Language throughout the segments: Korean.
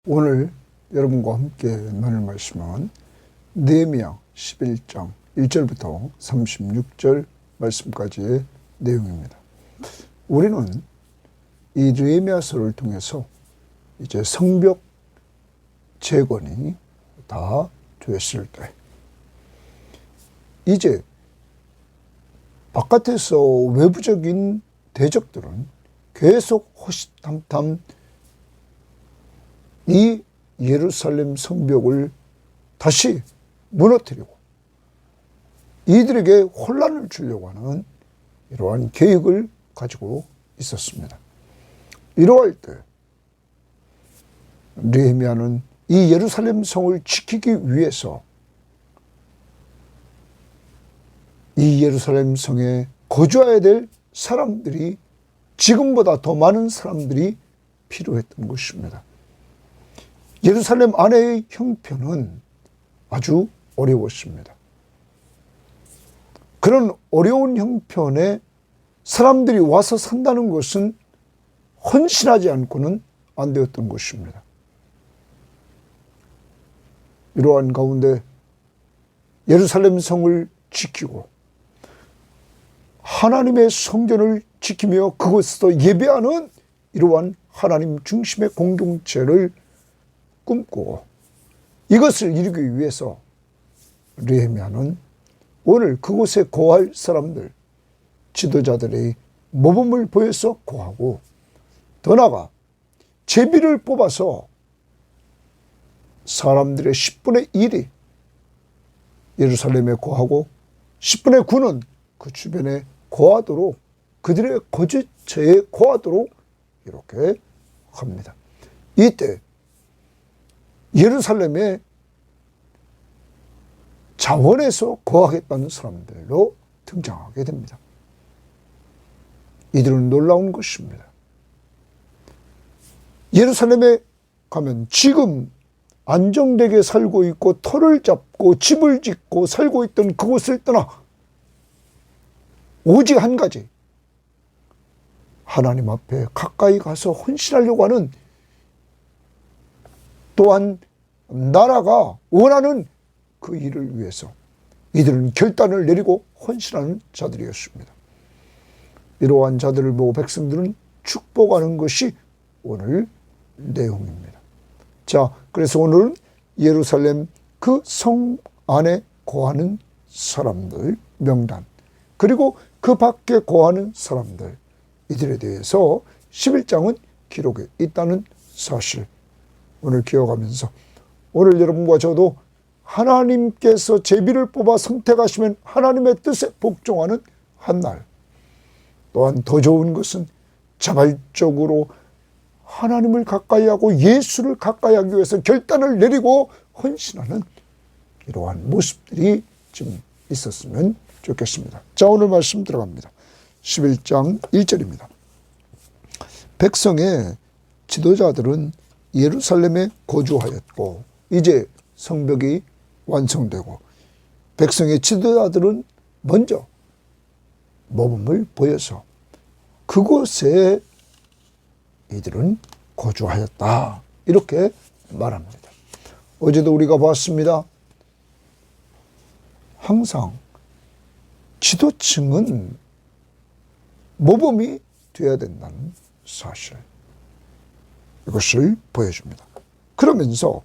오늘 여러분과 함께 나눌 말씀은 느헤미야 11장 1절부터 36절 말씀까지의 내용입니다. 우리는 이 느헤미야서를 통해서 이제 성벽 재건이 다 되었을 때 이제 바깥에서 외부적인 대적들은 계속 호시탐탐 이 예루살렘 성벽을 다시 무너뜨리고 이들에게 혼란을 주려고 하는 이러한 계획을 가지고 있었습니다. 이러할 때 느헤미야는 이 예루살렘 성을 지키기 위해서 이 예루살렘 성에 거주해야 될 사람들이 지금보다 더 많은 사람들이 필요했던 것입니다. 예루살렘 안의 형편은 아주 어려웠습니다. 그런 어려운 형편에 사람들이 와서 산다는 것은 헌신하지 않고는 안 되었던 것입니다. 이러한 가운데 예루살렘 성을 지키고 하나님의 성전을 지키며 그곳에서 예배하는 이러한 하나님 중심의 공동체를 꿈꾸고 이것을 이루기 위해서 느헤미야는 오늘 그곳에 거할 사람들, 지도자들의 모범을 보여서 거하고 더 나아가 제비를 뽑아서 사람들의 10분의 1이 예루살렘에 거하고 10분의 9는 그 주변에 거하도록 그들의 거주처에 거하도록 이렇게 합니다. 이때 예루살렘에 자원해서 거하겠다는 사람들로 등장하게 됩니다. 이들은 놀라운 것입니다. 예루살렘에 가면 지금 안정되게 살고 있고 터를 잡고 집을 짓고 살고 있던 그곳을 떠나 오직 한 가지, 하나님 앞에 가까이 가서 헌신하려고 하는 또한 나라가 원하는 그 일을 위해서 이들은 결단을 내리고 헌신하는 자들이었습니다. 이러한 자들을 보고 백성들은 축복하는 것이 오늘 내용입니다. 자, 그래서 오늘은 예루살렘 그 성 안에 거하는 사람들 명단, 그리고 그 밖에 거하는 사람들, 이들에 대해서 11장은 기록에 있다는 사실 오늘 기억하면서 오늘 여러분과 저도 하나님께서 제비를 뽑아 선택하시면 하나님의 뜻에 복종하는 한 날, 또한 더 좋은 것은 자발적으로 하나님을 가까이 하고 예수를 가까이 하기 위해서 결단을 내리고 헌신하는 이러한 모습들이 좀 있었으면 좋겠습니다. 자, 오늘 말씀 들어갑니다. 11장 1절입니다. 백성의 지도자들은 예루살렘에 거주하였고 이제 성벽이 완성되고 백성의 지도자들은 먼저 모범을 보여서 그곳에 이들은 거주하였다, 이렇게 말합니다. 어제도 우리가 봤습니다. 항상 지도층은 모범이 되어야 된다는 사실, 이것을 보여줍니다. 그러면서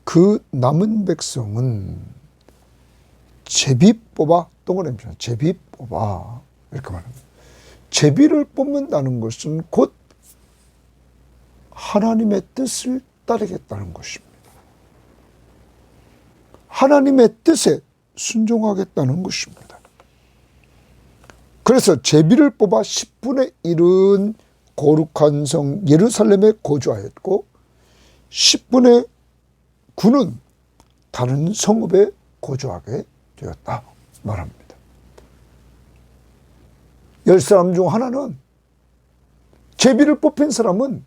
그 남은 백성은 제비 뽑아, 동그라미죠. 제비 뽑아, 이렇게 말합니다. 제비를 뽑는다는 것은 곧 하나님의 뜻을 따르겠다는 것입니다. 하나님의 뜻에 순종하겠다는 것입니다. 그래서 제비를 뽑아 10분의 1은 거룩한 성 예루살렘에 거주하였고 10분의 9는 다른 성읍에 거주하게 되었다 말합니다. 10사람 중 하나는, 제비를 뽑힌 사람은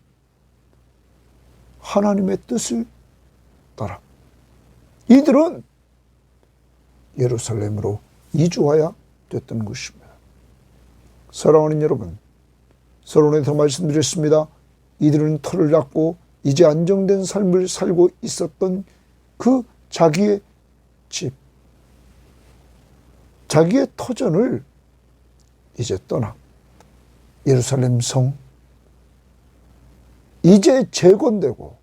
하나님의 뜻을 따라 이들은 예루살렘으로 이주하여 됐던 것입니다. 사랑하는 여러분, 서론에서 말씀드렸습니다. 이들은 터를 잡고 이제 안정된 삶을 살고 있었던 그 자기의 집, 자기의 터전을 이제 떠나 예루살렘 성, 이제 재건되고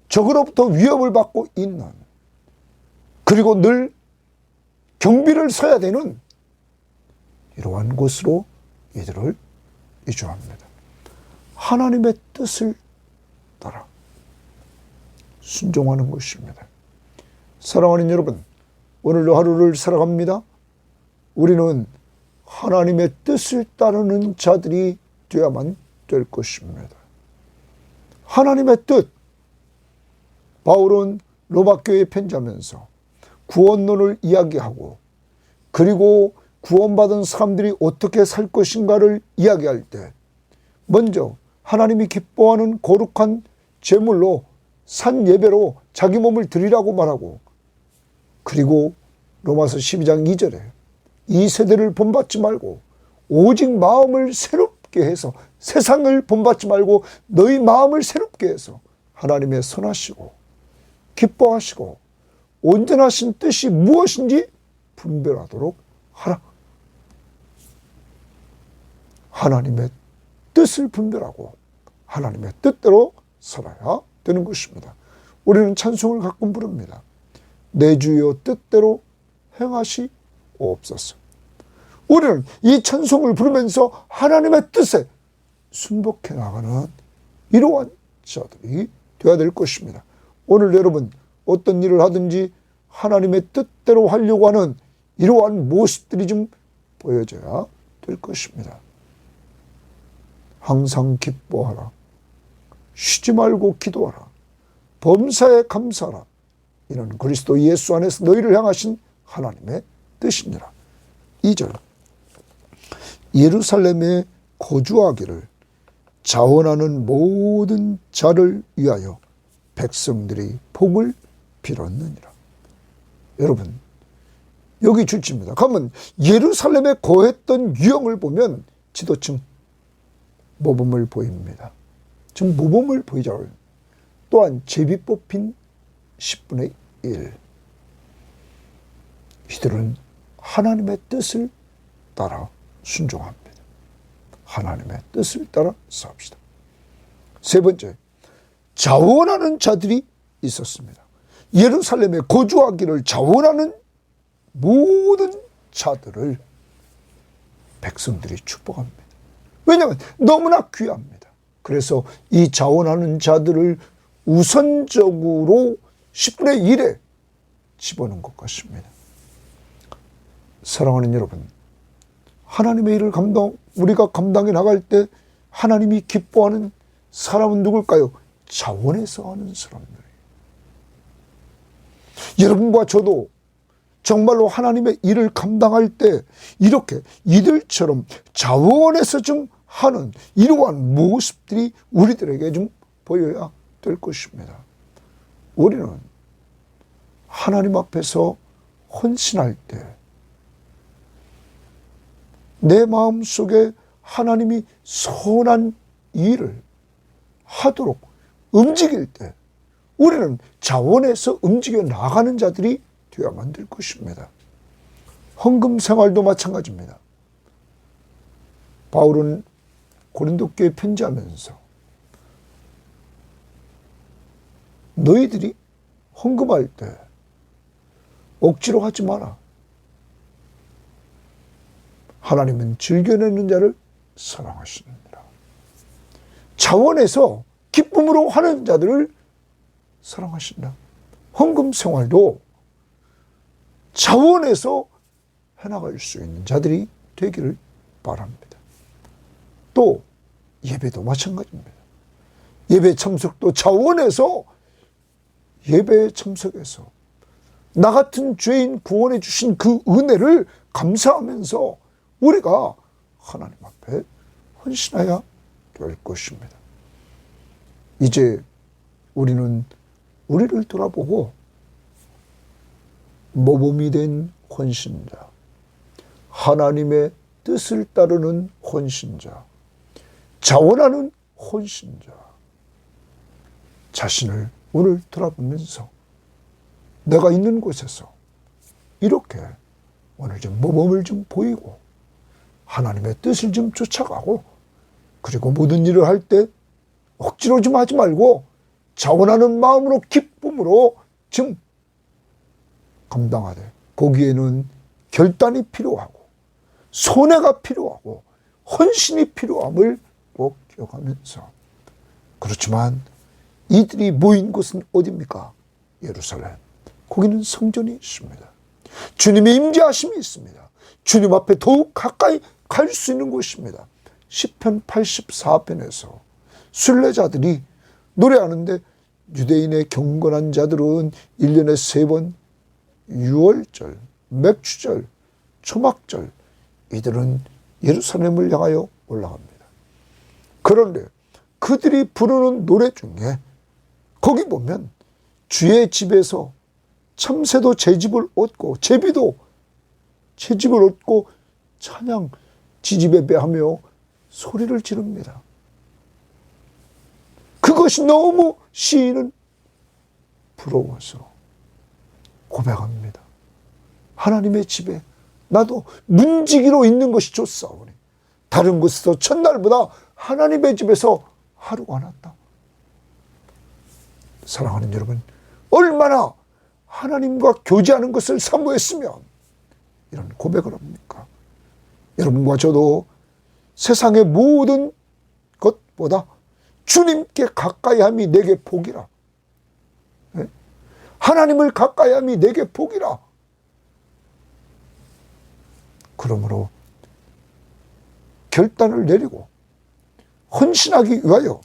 적으로부터 위협을 받고 있는, 그리고 늘 경비를 서야 되는 이러한 곳으로 이들을 이주합니다. 하나님의 뜻을 따라 순종하는 것입니다. 사랑하는 여러분, 오늘도 하루를 살아갑니다. 우리는 하나님의 뜻을 따르는 자들이 되어야만 될 것입니다. 하나님의 뜻, 바울은 로마교회에 편지하면서 구원론을 이야기하고, 그리고 구원받은 사람들이 어떻게 살 것인가를 이야기할 때 먼저 하나님이 기뻐하는 거룩한 제물로 산 예배로 자기 몸을 드리라고 말하고, 그리고 로마서 12장 2절에 이 세대를 본받지 말고 오직 마음을 새롭게 해서, 세상을 본받지 말고 너희 마음을 새롭게 해서 하나님의 선하시고 기뻐하시고 온전하신 뜻이 무엇인지 분별하도록 하라. 하나님의 뜻을 분별하고 하나님의 뜻대로 살아야 되는 것입니다. 우리는 찬송을 가끔 부릅니다. 내 주여 뜻대로 행하시옵소서. 우리는 이 찬송을 부르면서 하나님의 뜻에 순복해 나가는 이러한 자들이 되어야 될 것입니다. 오늘 여러분 어떤 일을 하든지 하나님의 뜻대로 하려고 하는 이러한 모습들이 좀 보여져야 될 것입니다. 항상 기뻐하라. 쉬지 말고 기도하라. 범사에 감사하라. 이는 그리스도 예수 안에서 너희를 향하신 하나님의 뜻이니라. 2절, 예루살렘에 거주하기를 자원하는 모든 자를 위하여 백성들이 복을 빌었느니라. 여러분, 여기 줄지입니다. 가면 예루살렘에 거했던 유형을 보면 지도층 모범을 보입니다. 지금 모범을 보이죠. 또한 제비 뽑힌 10분의 1. 이들은 하나님의 뜻을 따라 순종합니다. 하나님의 뜻을 따라 싸웁시다. 세 번째, 자원하는 자들이 있었습니다. 예루살렘에 거주하기를 자원하는 모든 자들을 백성들이 축복합니다. 왜냐하면 너무나 귀합니다. 그래서 이 자원하는 자들을 우선적으로 10분의 1에 집어넣은 것 같습니다. 사랑하는 여러분, 하나님의 일을 우리가 감당해 나갈 때 하나님이 기뻐하는 사람은 누굴까요? 자원해서 하는 사람들이에요. 여러분과 저도 정말로 하나님의 일을 감당할 때 이렇게 이들처럼 자원해서 좀 하는 이러한 모습들이 우리들에게 좀 보여야 될 것입니다. 우리는 하나님 앞에서 헌신할 때 내 마음속에 하나님이 선한 일을 하도록 움직일 때 우리는 자원해서 움직여 나가는 자들이 되어야만 될 것입니다. 헌금 생활도 마찬가지입니다. 바울은 고린도 교회에 편지하면서 너희들이 헌금할 때 억지로 하지 마라. 하나님은 즐겨내는 자를 사랑하시느니라. 자원해서 기쁨으로 하는 자들을 사랑하신다. 헌금 생활도 자원해서 해나갈 수 있는 자들이 되기를 바랍니다. 또 예배도 마찬가지입니다. 예배 참석도 자원해서 예배에 참석해서 나 같은 죄인 구원해 주신 그 은혜를 감사하면서 우리가 하나님 앞에 헌신해야 될 것입니다. 이제 우리는 우리를 돌아보고 모범이 된 헌신자, 하나님의 뜻을 따르는 헌신자, 자원하는 헌신자, 자신을 오늘 돌아보면서 내가 있는 곳에서 이렇게 오늘 좀 모범을 좀 보이고 하나님의 뜻을 좀 쫓아가고, 그리고 모든 일을 할 때 억지로 좀 하지 말고 자원하는 마음으로 기쁨으로 좀 감당하되, 거기에는 결단이 필요하고 손해가 필요하고 헌신이 필요함을 꼭 기억하면서, 그렇지만 이들이 모인 곳은 어디입니까? 예루살렘. 거기는 성전이 있습니다. 주님의 임재하심이 있습니다. 주님 앞에 더욱 가까이 갈 수 있는 곳입니다. 시편 84편에서 순례자들이 노래하는데, 유대인의 경건한 자들은 1년에 3번 유월절, 맥주절, 초막절, 이들은 예루살렘을 향하여 올라갑니다. 그런데 그들이 부르는 노래 중에 거기 보면 주의 집에서 참새도 제집을 얻고 제비도 채집을 얻고 찬양 지지배배하며 소리를 지릅니다. 그것이 너무 시인은 부러워서 고백합니다. 하나님의 집에 나도 문지기로 있는 것이 좋사오니 다른 곳에서 첫날보다 하나님의 집에서 하루가 낫다. 사랑하는 여러분, 얼마나 하나님과 교제하는 것을 사모했으면 이런 고백을 합니까? 여러분과 저도 세상의 모든 것보다 주님께 가까이함이 내게 복이라. 하나님을 가까이함이 내게 복이라. 그러므로 결단을 내리고 헌신하기 위하여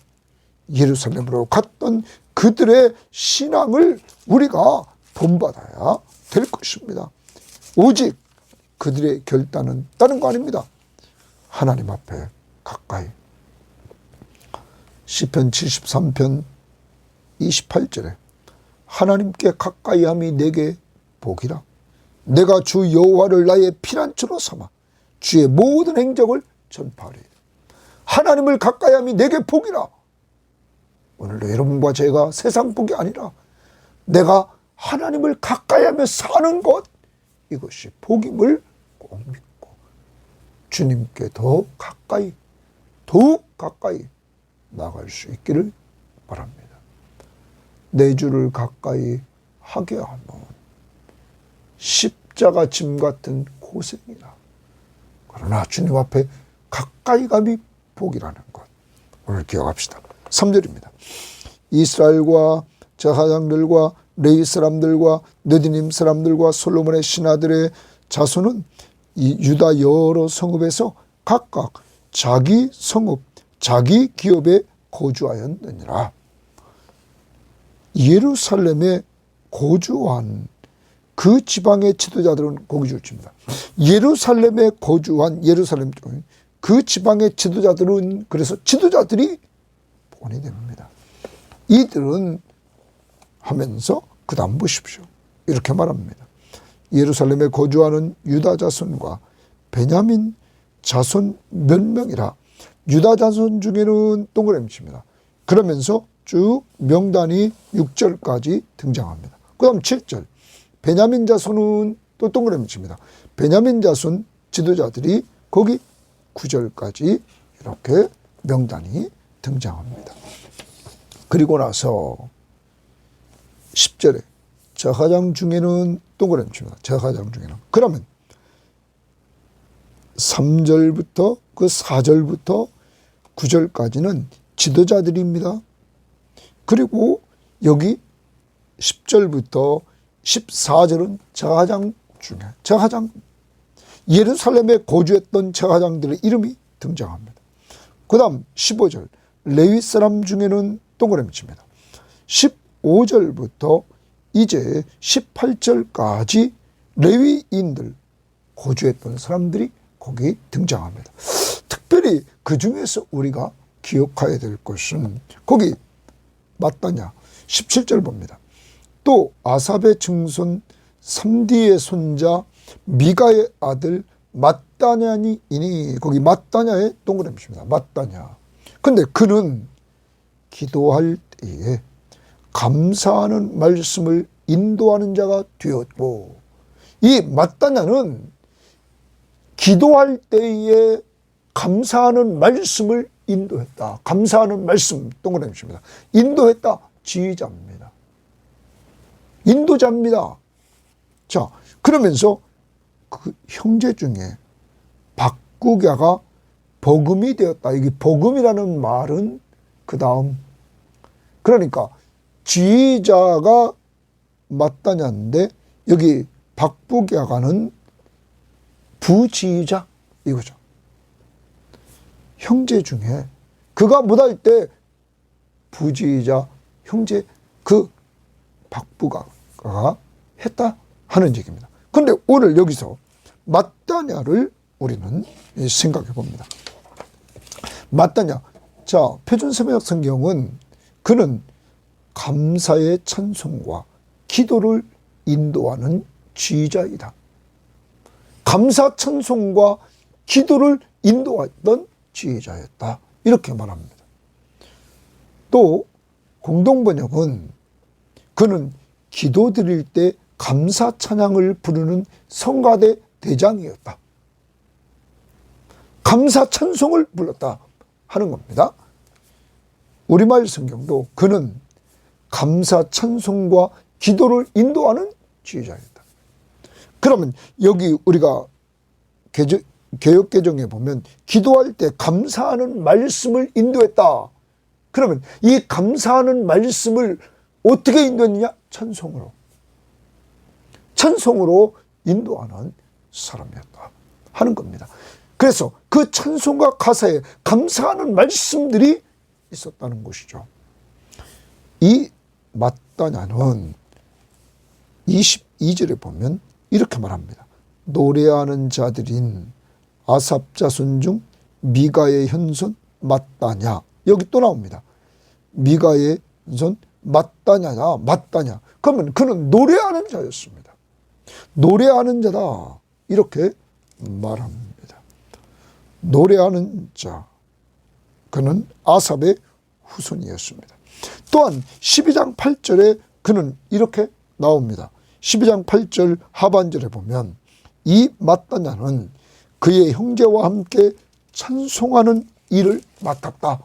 예루살렘으로 갔던 그들의 신앙을 우리가 본받아야 될 것입니다. 오직 그들의 결단은 다른 거 아닙니다. 하나님 앞에 가까이. 시편 73편 28절에 하나님께 가까이함이 내게 복이라. 내가 주 여호와를 나의 피난처로 삼아 주의 모든 행적을 전파하리이다. 하나님을 가까이함이 내게 복이라. 오늘도 여러분과 제가 세상 복이 아니라 내가 하나님을 가까이하며 사는 것, 이것이 복임을 꼭 믿고 주님께 더욱 가까이 나갈 수 있기를 바랍니다. 내 주를 가까이 하게 하면 십자가 짐 같은 고생이라. 그러나 주님 앞에 가까이 감이 복이라는 것, 오늘 기억합시다. 3절입니다. 이스라엘과 제사장들과 레위 사람들과 느디님 사람들과 솔로몬의 신하들의 자손은 이 유다 여러 성읍에서 각각 자기 성읍, 자기 기업에 거주하였느니라. 예루살렘에 거주한 그 지방의 지도자들은 거기 주칩니다. 예루살렘에 거주한 예루살렘 쪽 그 지방의 지도자들은, 그래서 지도자들이 본이 됩니다. 이들은 하면서 그 다음 보십시오. 이렇게 말합니다. 예루살렘에 거주하는 유다 자손과 베냐민 자손 몇 명이라. 유다 자손 중에는 동그라미 칩니다. 그러면서 쭉 명단이 6절까지 등장합니다. 그 다음 7절. 베냐민 자손은 또 동그라미 칩니다. 베냐민 자손 지도자들이 거기 9절까지 이렇게 명단이 등장합니다. 그리고 나서 10절에 제사장 중에는 동그라미 칩니다. 제사장 중에는. 그러면 3절부터 그 4절부터 9절까지는 지도자들입니다. 그리고 여기 10절부터 14절은 제사장 중에 예루살렘에 거주했던 제사장들의 이름이 등장합니다. 그 다음 15절 레위 사람 중에는 동그라미 칩니다. 15절부터 이제 18절까지 레위인들 거주했던 사람들이 거기 등장합니다. 특별히 그 중에서 우리가 기억해야 될 것은 거기 마따냐 17절 봅니다. 또 아삽의 증손 삼디의 손자 미가의 아들 마따냐니이니, 거기 마따냐의 동그라미 칩니다. 마따냐. 근데 그는 기도할 때에 감사하는 말씀을 인도하는 자가 되었고, 이 마따냐는 기도할 때에 감사하는 말씀을 인도했다. 감사하는 말씀, 동그라미입니다. 인도했다. 지휘자입니다. 인도자입니다. 자, 그러면서 그 형제 중에 박구갸가 복음이 되었다. 이게 복음이라는 말은 그 다음, 그러니까 지휘자가 마따냐인데 여기 박구갸가는 부지휘자 이거죠. 형제 중에 그가 못할 때 부지휘자 형제 그 박구갸가 했다 하는 얘기입니다. 그런데 오늘 여기서 마따냐를 우리는 생각해 봅니다. 마따냐, 자, 표준세번역 성경은 그는 감사의 찬송과 기도를 인도하는 지휘자이다. 감사 찬송과 기도를 인도했던 지휘자였다. 이렇게 말합니다. 또 공동번역은 그는 기도 드릴 때 감사 찬양을 부르는 성가대 대장이었다. 감사 찬송을 불렀다 하는 겁니다. 우리말 성경도 그는 감사 찬송과 기도를 인도하는 지휘자였다. 그러면 여기 우리가 개역개정에 보면 기도할 때 감사하는 말씀을 인도했다. 그러면 이 감사하는 말씀을 어떻게 인도했느냐? 찬송으로. 찬송으로 인도하는 사람이었다 하는 겁니다. 그래서 그 찬송과 가사에 감사하는 말씀들이 있었다는 것이죠. 이 마따냐는 22절에 보면 이렇게 말합니다. 노래하는 자들인 아삽 자손 중 미가의 현손 마따냐. 여기 또 나옵니다. 미가의 현손 마따냐냐. 마따냐. 그러면 그는 노래하는 자였습니다. 노래하는 자다. 이렇게 말합니다. 노래하는 자. 그는 아삽의 후손이었습니다. 또한 12장 8절에 그는 이렇게 나옵니다. 12장 8절 하반절에 보면 이 마따냐는 그의 형제와 함께 찬송하는 일을 맡았다.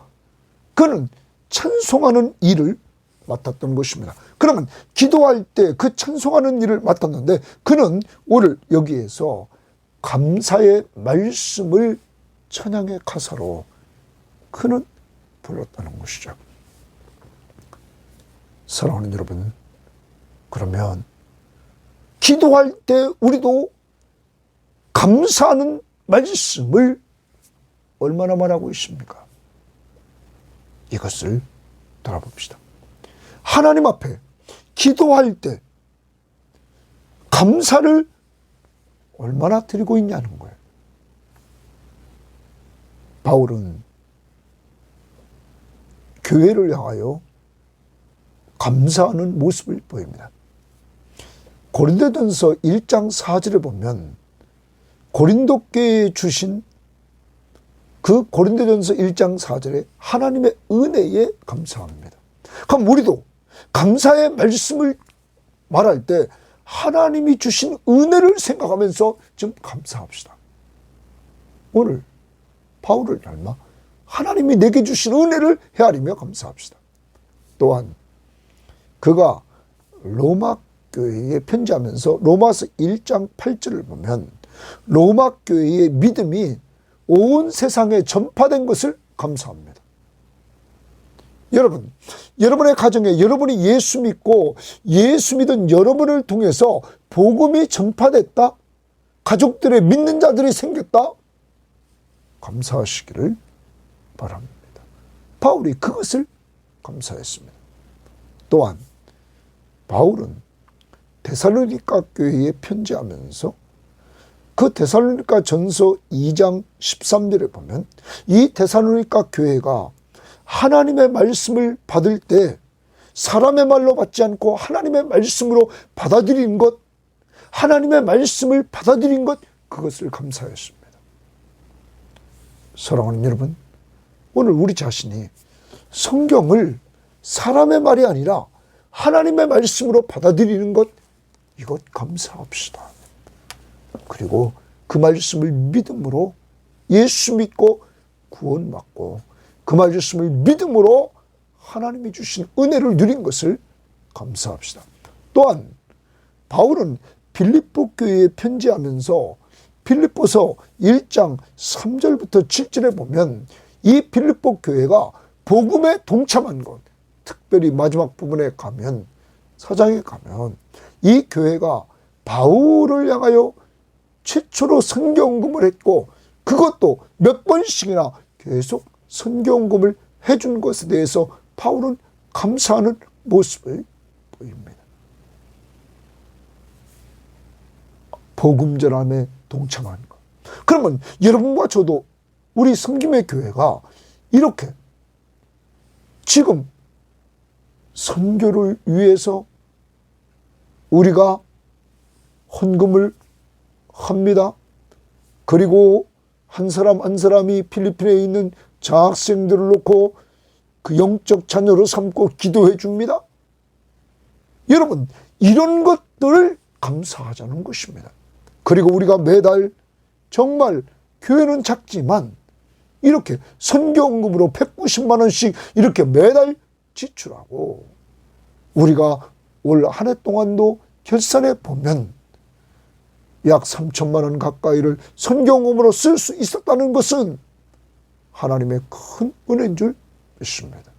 그는 찬송하는 일을 맡았던 것입니다. 그러면 기도할 때 그 찬송하는 일을 맡았는데 그는 오늘 여기에서 감사의 말씀을 찬양의 가사로 그는 불렀다는 것이죠. 사랑하는 여러분, 그러면 기도할 때 우리도 감사하는 말씀을 얼마나 말하고 있습니까? 이것을 돌아봅시다. 하나님 앞에 기도할 때 감사를 얼마나 드리고 있냐는 거예요. 바울은 교회를 향하여 감사하는 모습을 보입니다. 고린도전서 1장 4절에 보면 고린도 교회에 주신 그 고린도전서 1장 4절에 하나님의 은혜에 감사합니다. 그럼 우리도 감사의 말씀을 말할 때 하나님이 주신 은혜를 생각하면서 좀 감사합시다. 오늘 바울을 닮아 하나님이 내게 주신 은혜를 헤아리며 감사합시다. 또한 그가 로마 교회에 편지하면서 로마서 1장 8절을 보면 로마 교회의 믿음이 온 세상에 전파된 것을 감사합니다. 여러분, 여러분의 가정에 여러분이 예수 믿고 예수 믿은 여러분을 통해서 복음이 전파됐다? 가족들의 믿는 자들이 생겼다? 감사하시기를 바랍니다. 바울이 그것을 감사했습니다. 또한 바울은 데살로니가 교회에 편지하면서 그 데살로니가 전서 2장 13절에 보면 이 데살로니가 교회가 하나님의 말씀을 받을 때 사람의 말로 받지 않고 하나님의 말씀으로 받아들인 것, 하나님의 말씀을 받아들인 것, 그것을 감사했습니다. 사랑하는 여러분, 오늘 우리 자신이 성경을 사람의 말이 아니라 하나님의 말씀으로 받아들이는 것, 이것 감사합시다. 그리고 그 말씀을 믿음으로 예수 믿고 구원받고 그 말씀을 믿음으로 하나님이 주신 은혜를 누린 것을 감사합시다. 또한 바울은 빌립보 교회에 편지하면서 빌립보서 1장 3절부터 7절에 보면 이 빌립보 교회가 복음에 동참한 것, 특별히 마지막 부분에 가면, 4장에 가면 이 교회가 바울을 향하여 최초로 선교헌금을 했고 그것도 몇 번씩이나 계속 선교헌금을 해준 것에 대해서 바울은 감사하는 모습을 보입니다. 복음 전함에 동참한 것. 그러면 여러분과 저도 우리 섬김의 교회가 이렇게 지금 선교를 위해서 우리가 헌금을 합니다. 그리고 한 사람 한 사람이 필리핀에 있는 장학생들을 놓고 그 영적 자녀로 삼고 기도해 줍니다. 여러분, 이런 것들을 감사하자는 것입니다. 그리고 우리가 매달 정말 교회는 작지만 이렇게 선교헌금으로 190만 원씩 이렇게 매달 지출하고 우리가 올 한 해 동안도 결산해 보면 약 3천만 원 가까이를 선교헌금으로 쓸 수 있었다는 것은 하나님의 큰 은혜인 줄 믿습니다.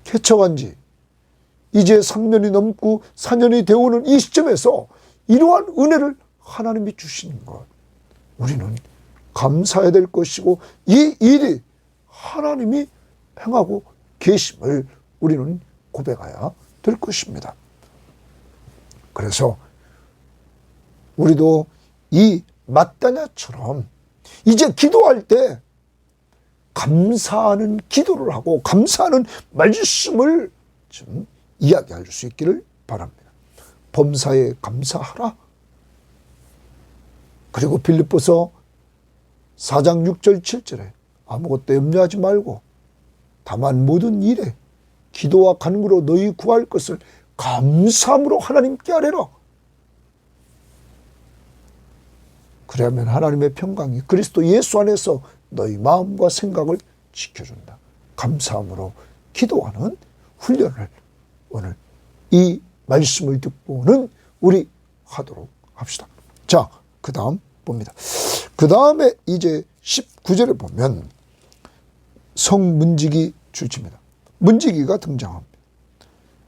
개척한 지 이제 3년이 넘고 4년이 되어오는 이 시점에서 이러한 은혜를 하나님이 주시는 것, 우리는 감사해야 될 것이고 이 일이 하나님이 행하고 계심을 우리는 고백해야 될 것입니다. 그래서 우리도 이 마따냐처럼 이제 기도할 때 감사하는 기도를 하고 감사하는 말씀을 좀 이야기할 수 있기를 바랍니다. 범사에 감사하라. 그리고 빌립보서 4장 6절 7절에 아무것도 염려하지 말고 다만 모든 일에 기도와 간구로 너희 구할 것을 감사함으로 하나님께 아뢰라. 그러면 하나님의 평강이 그리스도 예수 안에서 너희 마음과 생각을 지켜준다. 감사함으로 기도하는 훈련을 오늘 이 말씀을 듣고는 우리 하도록 합시다. 자, 그 다음 봅니다. 그 다음에 이제 19절에 보면 성문지기 출치입니다. 문지기가 등장합니다.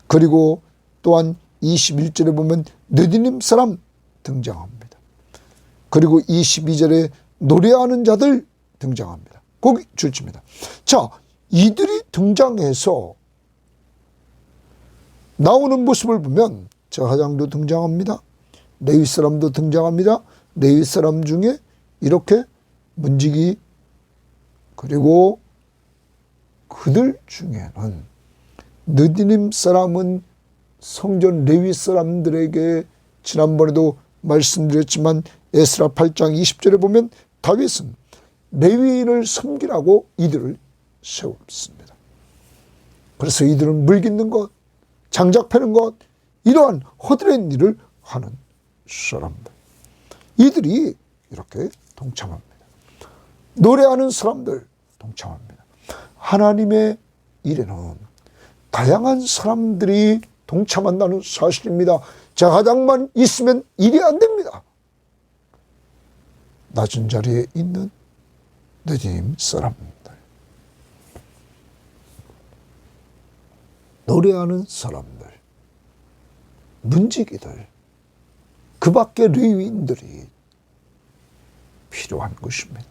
그리고 또한 21절에 보면 느디님 사람 등장합니다. 그리고 22절에 노래하는 자들 등장합니다. 거기 출치입니다. 자, 이들이 등장해서 나오는 모습을 보면 제사장도 등장합니다. 레위 사람도 등장합니다. 레위 사람 중에 이렇게 문지기, 그리고 그들 중에는 느디님 사람은 성전 레위 사람들에게 지난번에도 말씀드렸지만 에스라 8장 20절에 보면 다윗은 레위인을 섬기라고 이들을 세웠습니다. 그래서 이들은 물 깃는 것, 장작 패는 것, 이러한 허드렛 일을 하는 사람들, 이들이 이렇게 동참합니다. 노래하는 사람들 동참합니다. 하나님의 일에는 다양한 사람들이 동참한다는 사실입니다. 제사장만 있으면 일이 안 됩니다. 낮은 자리에 있는 느디님 사람들, 노래하는 사람들, 문지기들, 그 밖에 레위인들이 필요한 것입니다.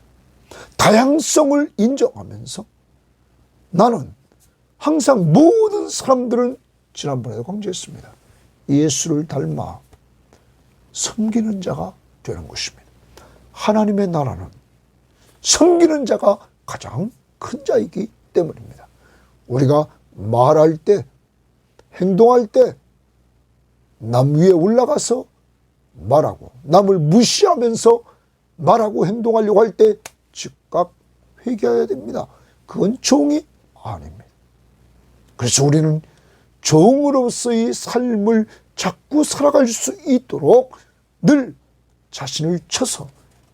다양성을 인정하면서 나는 항상 모든 사람들은 지난번에도 강조했습니다. 예수를 닮아 섬기는 자가 되는 것입니다. 하나님의 나라는 섬기는 자가 가장 큰 자이기 때문입니다. 우리가 말할 때, 행동할 때 남 위에 올라가서 말하고 남을 무시하면서 말하고 행동하려고 할 때 즉각 회개해야 됩니다. 그건 종이 아닙니다. 그래서 우리는 종으로서의 삶을 자꾸 살아갈 수 있도록 늘 자신을 쳐서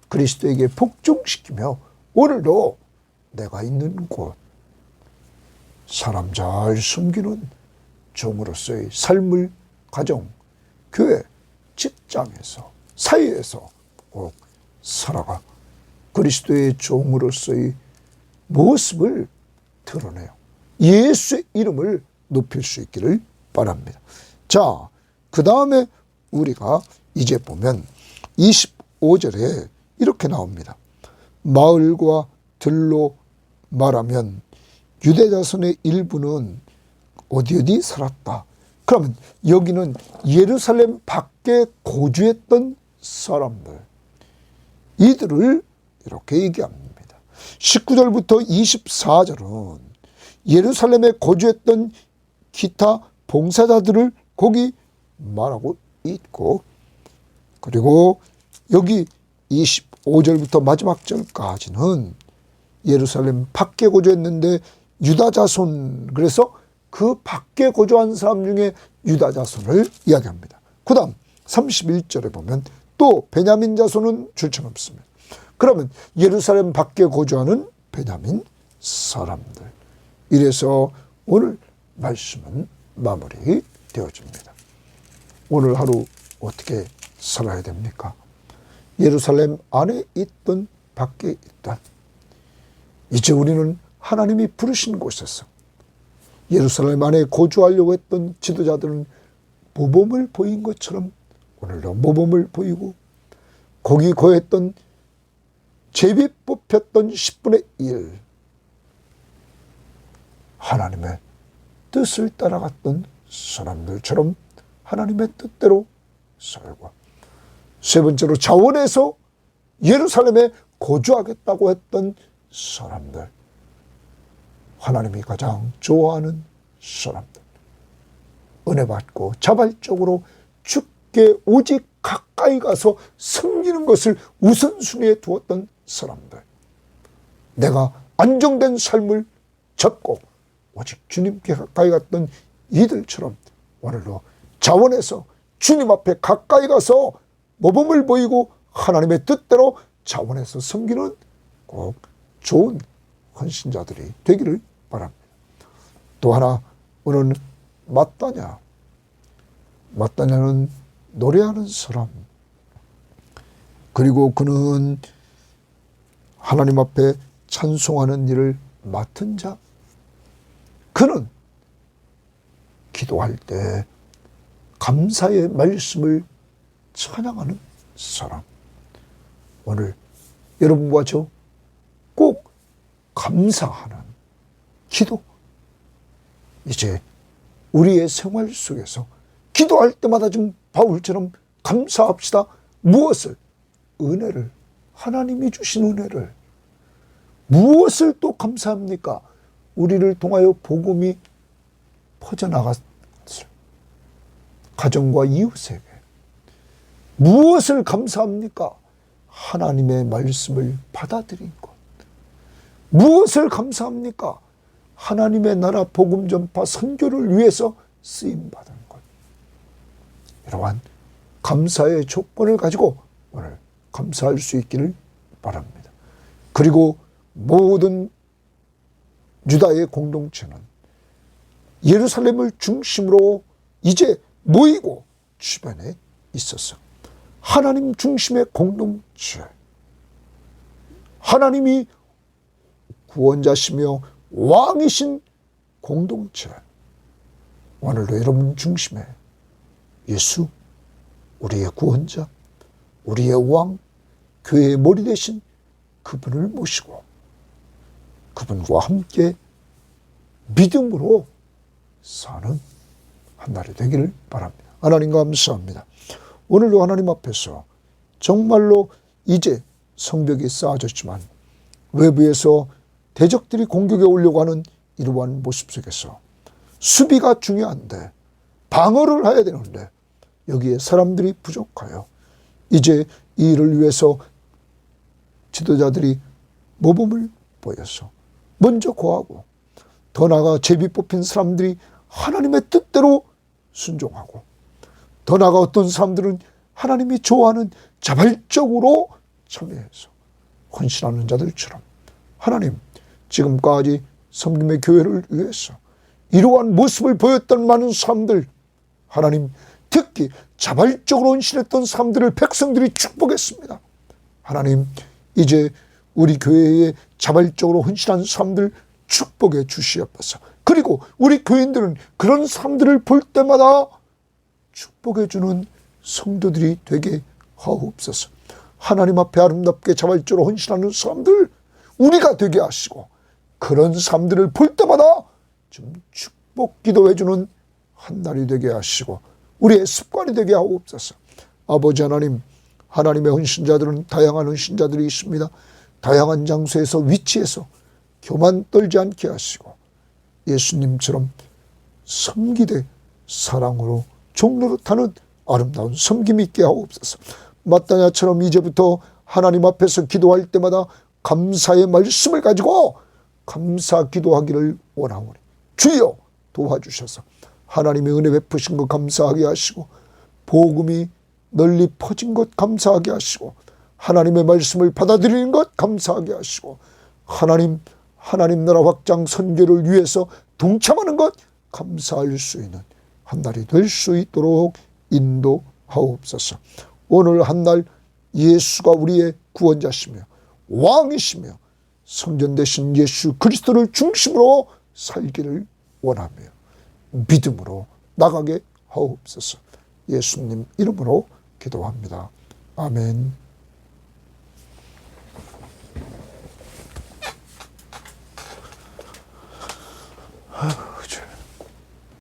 그리스도에게 복종시키며 오늘도 내가 있는 곳 사람 잘 섬기는 종으로서의 삶을 가정, 교회, 직장에서, 사회에서 꼭 살아가 그리스도의 종으로서의 모습을 드러내요. 예수의 이름을 높일 수 있기를 바랍니다. 자, 그 다음에 우리가 이제 보면 25절에 이렇게 나옵니다. 마을과 들로 말하면 유대 자손의 일부는 어디 살았다. 그러면 여기는 예루살렘 밖에 거주했던 사람들, 이들을 이렇게 얘기합니다. 19절부터 24절은 예루살렘에 거주했던 기타 봉사자들을 거기 말하고 있고, 그리고 여기 25절부터 마지막 절까지는 예루살렘 밖에 거주했는데 유다 자손, 그래서 그 밖에 거주한 사람 중에 유다 자손을 이야기합니다. 그 다음 31절에 보면 또 베냐민 자손은 출처 없습니다. 그러면 예루살렘 밖에 거주하는 베냐민 사람들. 이래서 오늘 말씀은 마무리 되어집니다. 오늘 하루 어떻게 살아야 됩니까? 예루살렘 안에 있던 밖에 있던, 이제 우리는 하나님이 부르신 곳에서 예루살렘 안에 거주하려고 했던 지도자들은 모범을 보인 것처럼 오늘도 모범을 보이고, 거기 거했던 제비 뽑혔던 10분의 1 하나님의 뜻을 따라갔던 사람들처럼 하나님의 뜻대로 살고, 세 번째로 자원해서 예루살렘에 거주하겠다고 했던 사람들, 하나님이 가장 좋아하는 사람들, 은혜 받고 자발적으로 주께 오직 가까이 가서 섬기는 것을 우선순위에 두었던 사람들, 내가 안정된 삶을 접고 오직 주님께 가까이 갔던 이들처럼 오늘도 자원해서 주님 앞에 가까이 가서 모범을 보이고 하나님의 뜻대로 자원해서 섬기는 꼭 좋은 헌신자들이 되기를 바랍니다. 또 하나, 오늘 마따냐는 노래하는 사람, 그리고 그는 하나님 앞에 찬송하는 일을 맡은 자, 그는 기도할 때 감사의 말씀을 찬양하는 사람. 오늘 여러분과 저 꼭 감사하는 기도, 이제 우리의 생활 속에서 기도할 때마다 좀 바울처럼 감사합시다. 무엇을? 은혜를, 하나님이 주신 은혜를. 무엇을 또 감사합니까? 우리를 통하여 복음이 퍼져나갔을 가정과 이웃에게. 무엇을 감사합니까? 하나님의 말씀을 받아들인 것. 무엇을 감사합니까? 하나님의 나라 복음 전파 선교를 위해서 쓰임받은 것. 이러한 감사의 조건을 가지고 오늘 감사할 수 있기를 바랍니다. 그리고 모든 유다의 공동체는 예루살렘을 중심으로 이제 모이고 주변에 있었어. 하나님 중심의 공동체, 하나님이 구원자시며 왕이신 공동체, 오늘도 여러분 중심에 예수, 우리의 구원자, 우리의 왕, 교회의 머리 되신 그분을 모시고 그분과 함께 믿음으로 사는 한 날이 되기를 바랍니다. 하나님 감사합니다. 오늘도 하나님 앞에서 정말로 이제 성벽이 쌓아졌지만 외부에서 대적들이 공격해 오려고 하는 이러한 모습 속에서 수비가 중요한데 방어를 해야 되는데 여기에 사람들이 부족하여 이제 이 일을 위해서 지도자들이 모범을 보여서 먼저 고하고 더 나아가 제비 뽑힌 사람들이 하나님의 뜻대로 순종하고, 더 나아가 어떤 사람들은 하나님이 좋아하는 자발적으로 참여해서 헌신하는 자들처럼 하나님, 지금까지 섬김의 교회를 위해서 이러한 모습을 보였던 많은 사람들, 하나님, 특히 자발적으로 헌신했던 사람들을 백성들이 축복했습니다. 하나님, 이제 우리 교회에 자발적으로 헌신한 사람들 축복해 주시옵소서. 그리고 우리 교인들은 그런 사람들을 볼 때마다 축복해 주는 성도들이 되게 하옵소서. 하나님 앞에 아름답게 자발적으로 헌신하는 사람들 우리가 되게 하시고, 그런 사람들을 볼 때마다 좀 축복 기도해 주는 한 날이 되게 하시고 우리의 습관이 되게 하옵소서. 아버지 하나님, 하나님의 헌신자들은 다양한 헌신자들이 있습니다. 다양한 장소에서 위치해서 교만 떨지 않게 하시고 예수님처럼 섬기되 사랑으로 종노릇하는 아름다운 섬김이 있게 하옵소서. 마따냐처럼 이제부터 하나님 앞에서 기도할 때마다 감사의 말씀을 가지고 감사 기도하기를 원하오니 주여 도와주셔서 하나님의 은혜 베푸신 것 감사하게 하시고, 복음이 널리 퍼진 것 감사하게 하시고, 하나님의 말씀을 받아들이는 것 감사하게 하시고, 하나님 나라 확장 선교를 위해서 동참하는 것 감사할 수 있는 한 날이 될 수 있도록 인도하옵소서. 오늘 한 날 예수가 우리의 구원자시며 왕이시며 성전 되신 예수 그리스도를 중심으로 살기를 원하며 믿음으로 나가게 하옵소서. 예수님 이름으로 기도합니다. 아멘.